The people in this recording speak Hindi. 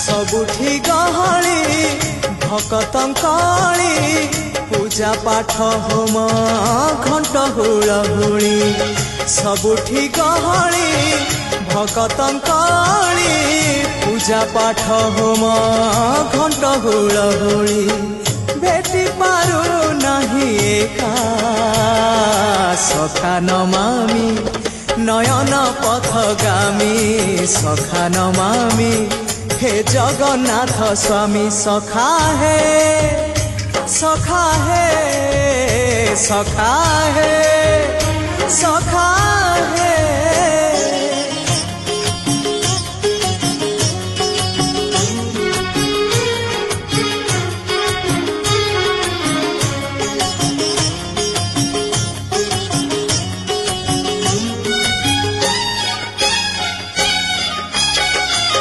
सबुठी गहली भकतंकली पूजा पाठ होम घंट हुलहुली सबुठी गहली भकतंकली पूजा पाठ होम घंट हुलहुली भेटी पारु नहीं एका सखा नमामि नयन पथगामी सखा नमामि हे जगन्नाथ स्वामी सखा है सखा है सखा है सखा है